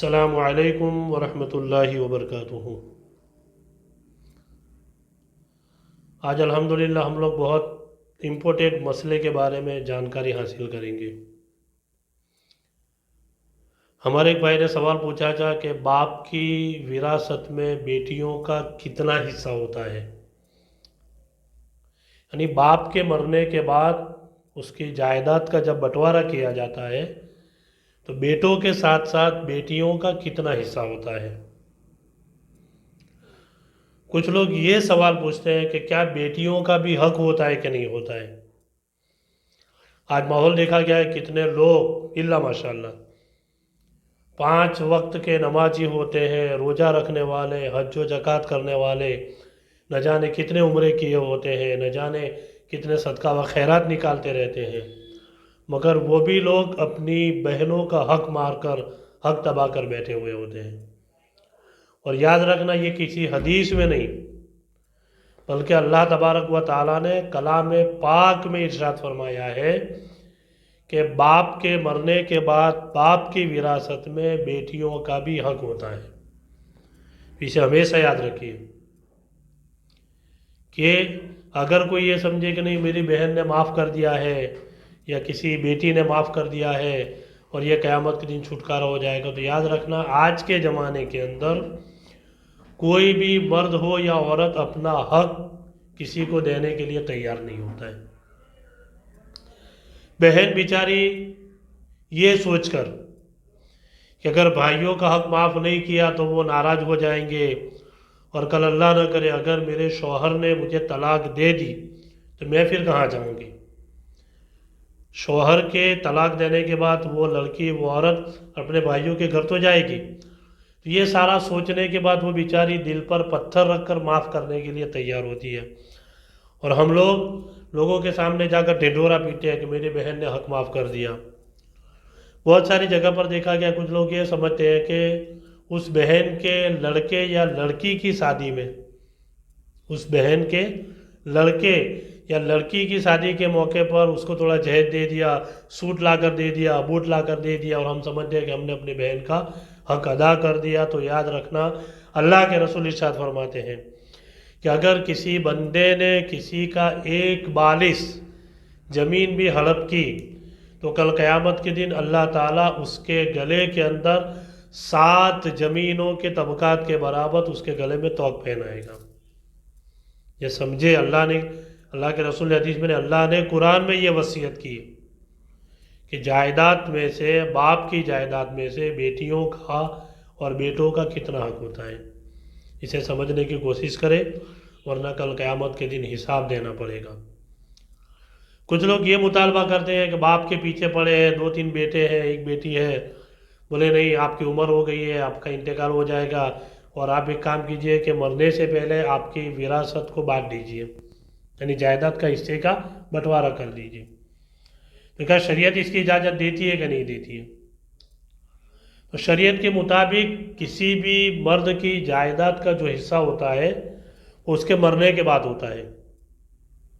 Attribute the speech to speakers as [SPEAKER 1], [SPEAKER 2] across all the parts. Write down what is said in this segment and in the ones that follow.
[SPEAKER 1] السلام علیکم ورحمۃ اللہ وبرکاتہ۔ آج الحمدللہ ہم لوگ بہت امپورٹنٹ مسئلے کے بارے میں جانکاری حاصل کریں گے۔ ہمارے ایک بھائی نے سوال پوچھا تھا کہ باپ کی وراثت میں بیٹیوں کا کتنا حصہ ہوتا ہے، یعنی باپ کے مرنے کے بعد اس کی جائیداد کا جب بٹوارہ کیا جاتا ہے تو بیٹوں کے ساتھ ساتھ بیٹیوں کا کتنا حصہ ہوتا ہے۔ کچھ لوگ یہ سوال پوچھتے ہیں کہ کیا بیٹیوں کا بھی حق ہوتا ہے کہ نہیں ہوتا ہے۔ آج ماحول دیکھا گیا ہے کتنے لوگ الا ماشاءاللہ 5 وقت کے نمازی ہوتے ہیں، روزہ رکھنے والے، حج و زکوٰۃ کرنے والے، نہ جانے کتنے عمرے کیے ہوتے ہیں، نہ جانے کتنے صدقہ و خیرات نکالتے رہتے ہیں، مگر وہ بھی لوگ اپنی بہنوں کا حق مار کر حق دبا کر بیٹھے ہوئے ہوتے ہیں۔ اور یاد رکھنا یہ کسی حدیث میں نہیں بلکہ اللہ تبارک و تعالیٰ نے کلام پاک میں ارشاد فرمایا ہے کہ باپ کے مرنے کے بعد باپ کی وراثت میں بیٹیوں کا بھی حق ہوتا ہے۔ اسے ہمیشہ یاد رکھیے کہ اگر کوئی یہ سمجھے کہ نہیں میری بہن نے معاف کر دیا ہے یا کسی بیٹی نے معاف کر دیا ہے اور یہ قیامت کے دن چھٹکارا ہو جائے گا، تو یاد رکھنا آج کے زمانے کے اندر کوئی بھی مرد ہو یا عورت اپنا حق کسی کو دینے کے لیے تیار نہیں ہوتا ہے۔ بہن بیچاری یہ سوچ کر کہ اگر بھائیوں کا حق معاف نہیں کیا تو وہ ناراض ہو جائیں گے، اور کل اللہ نہ کرے اگر میرے شوہر نے مجھے طلاق دے دی تو میں پھر کہاں جاؤں گی۔ شوہر کے طلاق دینے کے بعد وہ لڑکی وہ عورت اپنے بھائیوں کے گھر تو جائے گی، تو یہ سارا سوچنے کے بعد وہ بیچاری دل پر پتھر رکھ کر معاف کرنے کے لیے تیار ہوتی ہے، اور ہم لوگوں کے سامنے جا کر ڈھنڈورا پیٹتے ہیں کہ میری بہن نے حق معاف کر دیا۔ بہت ساری جگہ پر دیکھا گیا کچھ لوگ یہ سمجھتے ہیں کہ اس بہن کے لڑکے یا لڑکی کی شادی میں، اس بہن کے لڑکے یا لڑکی کی شادی کے موقع پر اس کو تھوڑا جہیز دے دیا، سوٹ لا کر دے دیا، بوٹ لا کر دے دیا، اور ہم سمجھتے ہیں کہ ہم نے اپنی بہن کا حق ادا کر دیا۔ تو یاد رکھنا اللہ کے رسول ارشاد فرماتے ہیں کہ اگر کسی بندے نے کسی کا ایک بالش زمین بھی ہڑپ کی تو کل قیامت کے دن اللہ تعالیٰ اس کے گلے کے اندر 7 زمینوں کے طبقات کے برابر اس کے گلے میں توق پہنائے گا۔ یہ سمجھے اللہ کے رسول حدیث میں اللہ نے قرآن میں یہ وصیت کی کہ جائیداد میں سے باپ کی جائیداد میں سے بیٹیوں کا اور بیٹوں کا کتنا حق ہوتا ہے۔ اسے سمجھنے کی کوشش کرے ورنہ کل قیامت کے دن حساب دینا پڑے گا۔ کچھ لوگ یہ مطالبہ کرتے ہیں کہ باپ کے پیچھے پڑے ہیں، 2-3 بیٹے ہیں، 1 بیٹی ہے، بولے نہیں آپ کی عمر ہو گئی ہے، آپ کا انتقال ہو جائے گا، اور آپ ایک کام کیجئے کہ مرنے سے پہلے آپ کی وراثت کو بانٹ دیجئے، یعنی جائیداد کا حصے کا بٹوارہ کر دیجئے۔ تو کیا شریعت اس کی اجازت دیتی ہے کہ نہیں دیتی ہے؟ تو شریعت کے مطابق کسی بھی مرد کی جائیداد کا جو حصہ ہوتا ہے وہ اس کے مرنے کے بعد ہوتا ہے۔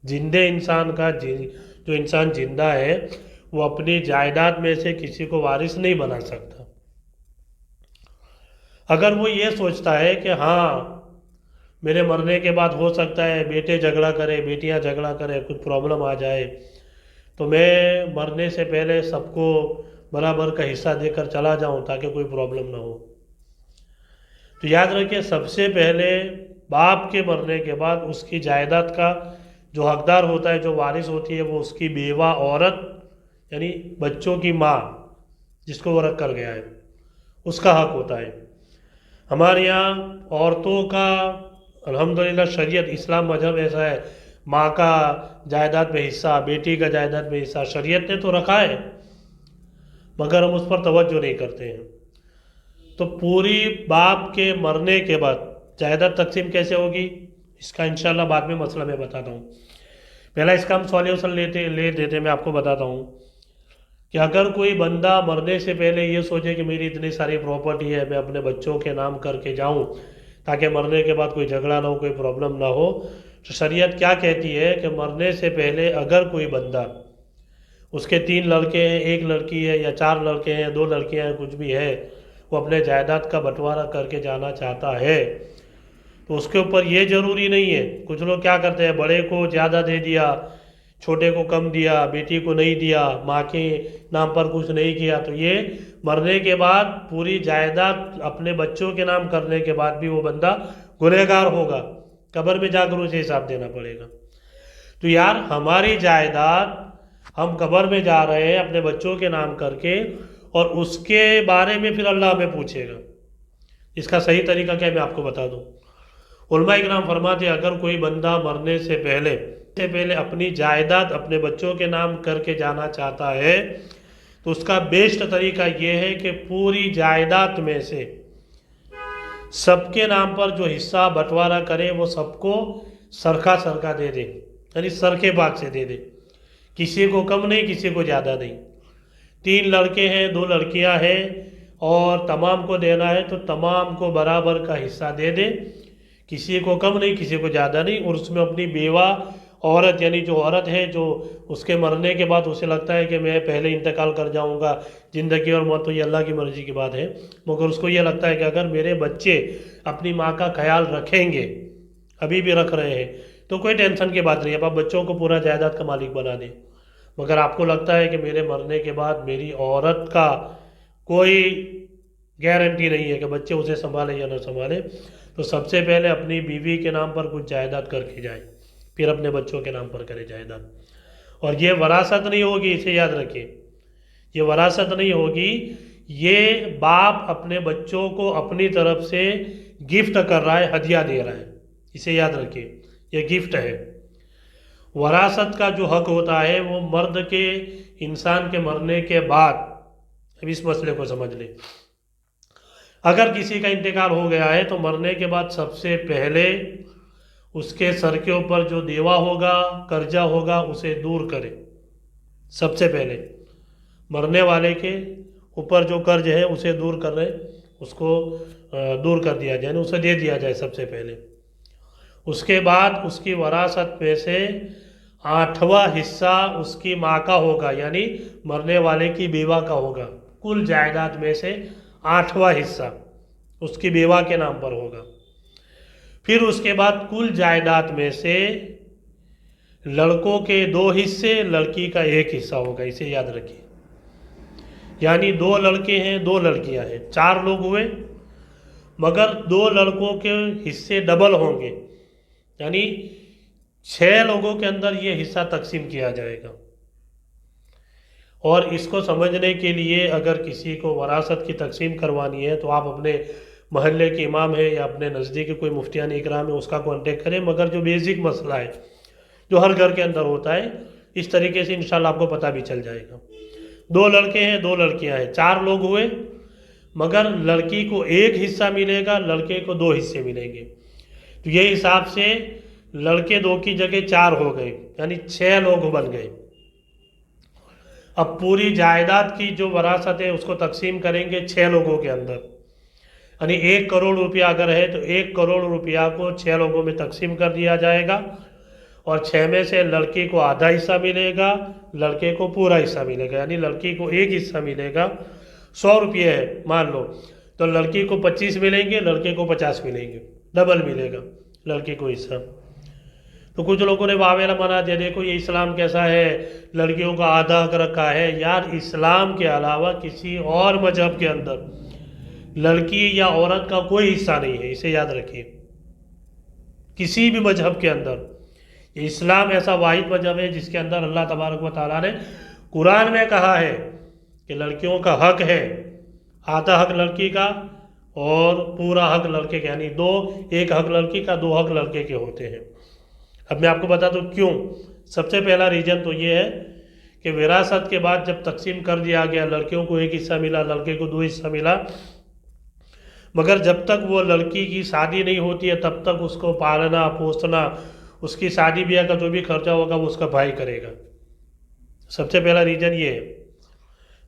[SPEAKER 1] زندہ انسان کا جو انسان زندہ ہے وہ اپنی جائیداد میں سے کسی کو وارث نہیں بنا سکتا۔ اگر وہ یہ سوچتا ہے کہ ہاں میرے مرنے کے بعد ہو سکتا ہے بیٹے جھگڑا کرے، بیٹیاں جھگڑا کرے، کچھ پرابلم آ جائے، تو میں مرنے سے پہلے سب کو برابر کا حصہ دے کر چلا جاؤں تاکہ کوئی پرابلم نہ ہو، تو یاد رکھیں سب سے پہلے باپ کے مرنے کے بعد اس کی جائیداد کا جو حقدار ہوتا ہے، جو وارث ہوتی ہے، وہ اس کی بیوہ عورت یعنی بچوں کی ماں جس کو وہ رکھ کر گیا ہے، اس کا حق ہوتا ہے۔ ہمارے یہاں عورتوں کا الحمدللہ شریعت اسلام مذہب ایسا ہے، ماں کا جائیداد میں حصہ، بیٹی کا جائیداد میں حصہ شریعت نے تو رکھا ہے، مگر ہم اس پر توجہ نہیں کرتے ہیں۔ تو پوری باپ کے مرنے کے بعد جائیداد تقسیم کیسے ہوگی اس کا انشاءاللہ بعد میں مسئلہ میں بتاتا ہوں۔ پہلا اس کا ہم سولیوشن لے دیتے میں آپ کو بتاتا ہوں کہ اگر کوئی بندہ مرنے سے پہلے یہ سوچے کہ میری اتنی ساری پراپرٹی ہے، میں اپنے بچوں کے نام کر کے جاؤں تاکہ مرنے کے بعد کوئی جھگڑا نہ ہو، کوئی پرابلم نہ ہو، تو شریعت کیا کہتی ہے کہ مرنے سے پہلے اگر کوئی بندہ اس کے 3 لڑکے ہیں، 1 لڑکی ہے، یا 4 لڑکے ہیں، 2 لڑکیاں ہیں، کچھ بھی ہے، وہ اپنے جائیداد کا بٹوارا کر کے جانا چاہتا ہے تو اس کے اوپر یہ ضروری نہیں ہے. کچھ لوگ کیا کرتے ہیں، بڑے کو زیادہ دے دیا، چھوٹے کو کم دیا، بیٹی کو نہیں دیا، ماں کے نام پر کچھ نہیں کیا، تو یہ مرنے کے بعد پوری جائیداد اپنے بچوں کے نام کرنے کے بعد بھی وہ بندہ گنہگار ہوگا، قبر میں جا کر اسے حساب دینا پڑے گا. تو یار ہماری جائیداد ہم قبر میں جا رہے ہیں اپنے بچوں کے نام کر کے، اور اس کے بارے میں پھر اللہ ہمیں پوچھے گا. اس کا صحیح طریقہ کیا ہے میں آپ کو بتا دوں. علماء اکرام فرماتے ہیں اگر کوئی بندہ مرنے سے پہلے اپنی جائیداد اپنے بچوں کے نام کر کے جانا چاہتا ہے تو اس کا بیسٹ طریقہ یہ ہے کہ پوری جائیداد میں سے سب کے نام پر جو حصہ بٹوارا کرے وہ سب کو سرکا دے دے، یعنی سرکے بھاگ سے دے دے، کسی کو کم نہیں کسی کو زیادہ نہیں. 3 لڑکے ہیں 2 لڑکیاں ہیں اور تمام کو دینا ہے تو تمام کو برابر کا حصہ دے دے، کسی کو کم نہیں کسی کو زیادہ نہیں. اور اس میں اپنی بیوہ عورت، یعنی جو عورت ہے جو اس کے مرنے کے بعد اسے لگتا ہے کہ میں پہلے انتقال کر جاؤں گا، زندگی اور موت تو یہ اللہ کی مرضی کی بات ہے، مگر اس کو یہ لگتا ہے کہ اگر میرے بچے اپنی ماں کا خیال رکھیں گے، ابھی بھی رکھ رہے ہیں، تو کوئی ٹینشن کی بات نہیں ہے، آپ بچوں کو پورا جائیداد کا مالک بنا دیں. مگر آپ کو لگتا ہے کہ میرے مرنے کے بعد میری عورت کا کوئی گارنٹی نہیں ہے کہ بچے اسے سنبھالے یا نہ سنبھالے، تو سب سے پہلے اپنی بیوی کے نام پر کچھ جائیداد کر کے جائیں، پھر اپنے بچوں کے نام پر کرے جائیداد. اور یہ وراثت نہیں ہوگی، اسے یاد رکھیے، یہ وراثت نہیں ہوگی، یہ باپ اپنے بچوں کو اپنی طرف سے گفٹ کر رہا ہے، ہدیہ دے رہا ہے، اسے یاد رکھیے، یہ گفٹ ہے. وراثت کا جو حق ہوتا ہے وہ مرد کے انسان کے مرنے کے بعد، اب اس مسئلے کو سمجھ لیں، اگر کسی کا انتقال ہو گیا ہے تو مرنے کے بعد سب سے پہلے اس کے سر کے اوپر جو دیوا ہوگا، قرضہ ہوگا، اسے دور کرے. سب سے پہلے مرنے والے کے اوپر جو قرض ہے اسے دور کر رہے، اس کو دور کر دیا جائے، اسے دے دیا جائے سب سے پہلے. اس کے بعد اس کی وراثت میں سے 8واں حصہ اس کی ماں کا ہوگا، یعنی مرنے والے کی بیوہ کا ہوگا. کل جائیداد میں سے 8واں حصہ اس کی بیوہ کے نام پر ہوگا. پھر اس کے بعد کل جائیداد میں سے لڑکوں کے 2 حصے، لڑکی کا 1 حصہ ہوگا، اسے یاد رکھیے. یعنی 2 لڑکے ہیں 2 لڑکیاں ہیں، 4 لوگ ہوئے، مگر 2 لڑکوں کے حصے ڈبل ہوں گے، یعنی 6 لوگوں کے اندر یہ حصہ تقسیم کیا جائے گا. اور اس کو سمجھنے کے لیے اگر کسی کو وراثت کی تقسیم کروانی ہے تو آپ اپنے محلے کے امام ہے یا اپنے نزدیک کوئی مفتیان اکرام ہے اس کا کانٹیکٹ کریں. مگر جو بیسک مسئلہ ہے جو ہر گھر کے اندر ہوتا ہے، اس طریقے سے انشاءاللہ آپ کو پتہ بھی چل جائے گا. 2 لڑکے ہیں 2 لڑکیاں ہیں، 4 لوگ ہوئے، مگر لڑکی کو 1 حصہ ملے گا، لڑکے کو 2 حصے ملیں گے. تو یہ حساب سے لڑکے 2 کی جگہ 4 ہو گئے، یعنی 6 لوگ بن گئے. اب پوری جائیداد کی جو وراثت ہے اس کو تقسیم کریں گے 6 لوگوں کے اندر، یعنی 1 کروڑ روپیہ اگر ہے تو 1 کروڑ روپیہ کو 6 لوگوں میں تقسیم کر دیا جائے گا، اور 6 میں سے لڑکی کو آدھا حصہ ملے گا، لڑکے کو پورا حصہ ملے گا. یعنی لڑکی کو 1 حصہ ملے گا، 100 روپیہ ہے مان لو، تو لڑکی کو 25 ملیں گے، لڑکے کو 50 ملیں گے، ڈبل ملے گا لڑکی کو حصہ. تو کچھ لوگوں نے واویلا بنا دیا، دیکھو یہ اسلام کیسا ہے، لڑکیوں کا آدھا حق رکھا ہے. یار اسلام کے علاوہ کسی اور مذہب کے اندر لڑکی یا عورت کا کوئی حصہ نہیں ہے، اسے یاد رکھیے. کسی بھی مذہب کے اندر، یہ اسلام ایسا واحد مذہب ہے جس کے اندر اللہ تبارک و تعالیٰ نے قرآن میں کہا ہے کہ لڑکیوں کا حق ہے، آدھا حق لڑکی کا اور پورا حق لڑکے کا، یعنی 2، 1 حق لڑکی کا 2 حق لڑکے کے ہوتے ہیں. اب میں آپ کو بتا دوں کیوں. سب سے پہلا ریزن تو یہ ہے کہ وراثت کے بعد جب تقسیم کر دیا گیا، لڑکیوں کو 1 حصہ ملا، لڑکے کو 2 حصہ ملا، مگر جب تک وہ لڑکی کی شادی نہیں ہوتی ہے تب تک اس کو پالنا پوسنا، اس کی شادی بیاہ کا جو بھی خرچہ ہوگا وہ اس کا بھائی کرے گا. سب سے پہلا ریزن یہ ہے.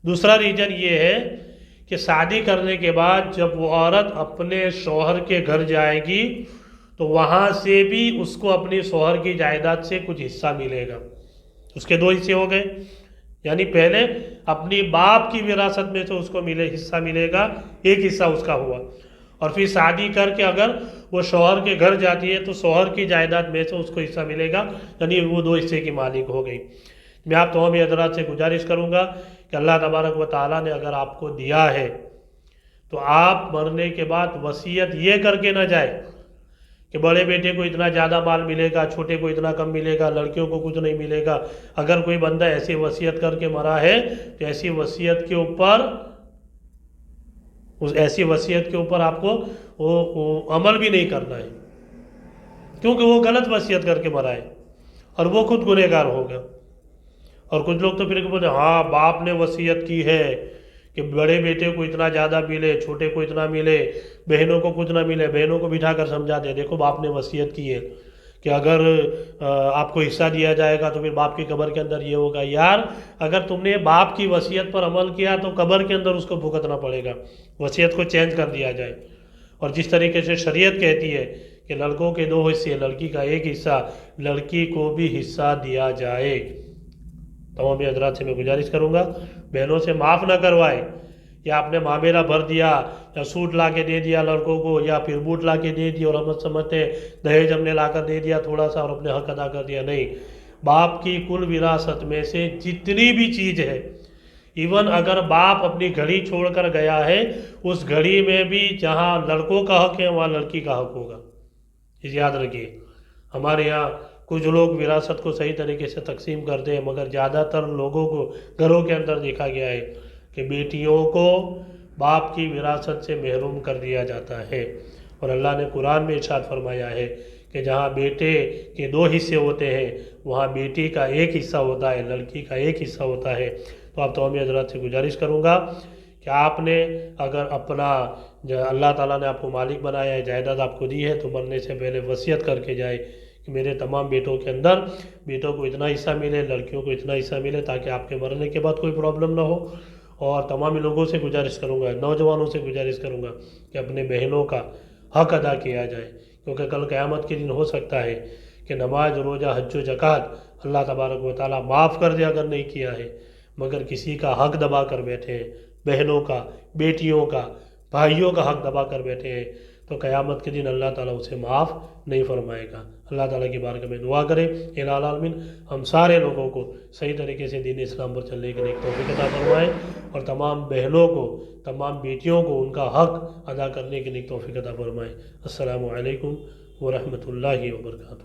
[SPEAKER 1] دوسرا ریزن یہ ہے کہ شادی کرنے کے بعد جب وہ عورت اپنے شوہر کے گھر جائے گی تو وہاں سے بھی اس کو اپنی شوہر کی جائیداد سے کچھ حصہ ملے گا. اس کے 2 حصے ہو گئے، یعنی پہلے اپنی باپ کی وراثت میں سے اس کو حصہ ملے گا، ایک حصہ اس کا ہوا، اور پھر شادی کر کے اگر وہ شوہر کے گھر جاتی ہے تو شوہر کی جائیداد میں سے اس کو حصہ ملے گا، یعنی وہ 2 حصے کی مالک ہو گئی۔ میں آپ تمام حضرات سے گزارش کروں گا کہ اللہ تبارک و تعالیٰ نے اگر آپ کو دیا ہے تو آپ مرنے کے بعد وصیت یہ کر کے نہ جائے کہ بڑے بیٹے کو اتنا زیادہ مال ملے گا، چھوٹے کو اتنا کم ملے گا، لڑکیوں کو کچھ نہیں ملے گا۔ اگر کوئی بندہ ایسی وصیت کر کے مرا ہے تو ایسی وصیت کے اوپر آپ کو عمل بھی نہیں کرنا ہے، کیونکہ وہ غلط وصیت کر کے مرا ہے اور وہ خود گنہگار ہوگا۔ اور کچھ لوگ تو پھر بولتے ہاں باپ نے وصیت کی ہے کہ بڑے بیٹے کو اتنا زیادہ ملے، چھوٹے کو اتنا ملے، بہنوں کو کچھ نہ ملے۔ بہنوں کو بٹھا کر سمجھا دے، دیکھو باپ نے وصیت کی ہے کہ اگر آپ کو حصہ دیا جائے گا تو پھر باپ کی قبر کے اندر یہ ہوگا۔ یار اگر تم نے باپ کی وصیت پر عمل کیا تو قبر کے اندر اس کو بھگتنا پڑے گا، وصیت کو چینج کر دیا جائے۔ اور جس طریقے سے شریعت کہتی ہے کہ لڑکوں کے 2 حصے، لڑکی کا 1 حصہ، لڑکی کو بھی حصہ دیا جائے۔ تمام حضرات سے میں گزارش کروں گا بہنوں سے معاف نہ کروائے، یا آپ نے معاملہ بھر دیا یا سوٹ لا کے دے دیا لڑکوں کو، یا پھر بوٹ لا کے دے دیا اور ہم سمجھتے دہیج ہم نے لا کر دے دیا تھوڑا سا اور اپنے حق ادا کر دیا۔ نہیں، باپ کی کل وراثت میں سے جتنی بھی چیز ہے، ایون اگر باپ اپنی گھڑی چھوڑ کر گیا ہے، اس گھڑی میں بھی جہاں لڑکوں کا حق ہے وہاں لڑکی کا حق ہوگا۔ اس یاد رکھیے، ہمارے یہاں کچھ لوگ وراثت کو صحیح طریقے سے تقسیم کرتے ہیں، مگر زیادہ تر لوگوں کو گھروں کے اندر دیکھا گیا ہے کہ بیٹیوں کو باپ کی وراثت سے محروم کر دیا جاتا ہے۔ اور اللہ نے قرآن میں ارشاد فرمایا ہے کہ جہاں بیٹے کے 2 حصے ہوتے ہیں وہاں بیٹی کا 1 حصہ ہوتا ہے، لڑکی کا 1 حصہ ہوتا ہے۔ تو آپ تمام حضرات سے گزارش کروں گا کہ آپ نے اگر اپنا اللہ تعالیٰ نے آپ کو مالک بنایا ہے، جائیداد آپ کو دی ہے، تو مرنے سے پہلے وصیت کر کے جائے کہ میرے تمام بیٹوں کے اندر بیٹوں کو اتنا حصہ ملے، لڑکیوں کو اتنا حصہ ملے، تاکہ آپ کے مرنے کے بعد کوئی پرابلم نہ ہو۔ اور تمام لوگوں سے گزارش کروں گا، نوجوانوں سے گزارش کروں گا کہ اپنے بہنوں کا حق ادا کیا جائے، کیونکہ کل قیامت کے دن ہو سکتا ہے کہ نماز، روزہ، حج و زکوٰۃ اللہ تبارک و تعالیٰ معاف کر دے اگر نہیں کیا ہے، مگر کسی کا حق دبا کر بیٹھے ہیں، بہنوں کا، بیٹیوں کا، بھائیوں کا حق دبا کر بیٹھے ہیں، تو قیامت کے دن اللہ تعالیٰ اسے معاف نہیں فرمائے گا۔ اللہ تعالیٰ کی بارگاہ میں دعا کریں الہ العالمین ہم سارے لوگوں کو صحیح طریقے سے دین اسلام پر چلنے کے لیے توفیق عطا فرمائے، اور تمام بہنوں کو، تمام بیٹیوں کو ان کا حق ادا کرنے کے لیے توفیق عطا فرمائے۔ السلام علیکم ورحمۃ اللہ وبرکاتہ۔